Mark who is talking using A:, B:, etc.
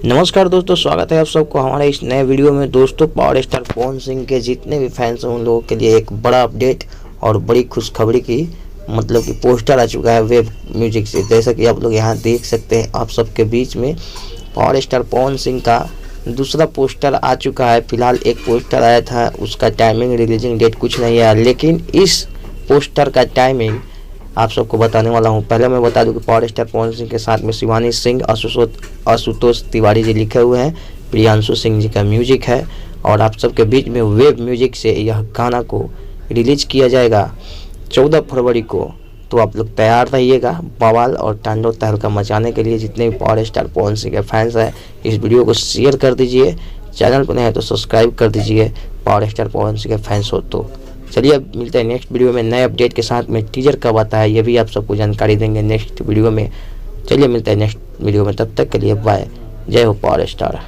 A: नमस्कार दोस्तों, स्वागत है आप सबको हमारे इस नए वीडियो में। दोस्तों, पावर स्टार पवन सिंह के जितने भी फैंस हैं उन लोगों के लिए एक बड़ा अपडेट और बड़ी खुशखबरी की मतलब कि पोस्टर आ चुका है वेब म्यूजिक से। जैसा कि आप लोग यहाँ देख सकते हैं, आप सबके बीच में पावर स्टार पवन सिंह का दूसरा पोस्टर आ चुका है। फिलहाल एक पोस्टर आया था, उसका टाइमिंग रिलीजिंग डेट कुछ नहीं है, लेकिन इस पोस्टर का टाइमिंग आप सबको बताने वाला हूं। पहले मैं बता दूं कि पावर स्टार पवन सिंह के साथ में शिवानी सिंह, आशुतोष तिवारी जी लिखे हुए हैं, प्रियांशु सिंह जी का म्यूजिक है और आप सबके बीच में वेब म्यूजिक से यह गाना को रिलीज किया जाएगा 14 फरवरी को। तो आप लोग तैयार रहिएगा बवाल और तांडव तहलका मचाने के लिए। जितने भी पावर स्टार पवन सिंह के फैंस हैं, इस वीडियो को शेयर कर दीजिए, चैनल पर नए हैं तो सब्सक्राइब कर दीजिए पावर स्टार पवन सिंह के फैंस हो तो। चलिए अब मिलते हैं नेक्स्ट वीडियो में नए अपडेट के साथ में। टीजर कब आता है ये भी आप सबको जानकारी देंगे नेक्स्ट वीडियो में। चलिए मिलते हैं नेक्स्ट वीडियो में, तब तक के लिए बाय। जय हो पावर स्टार।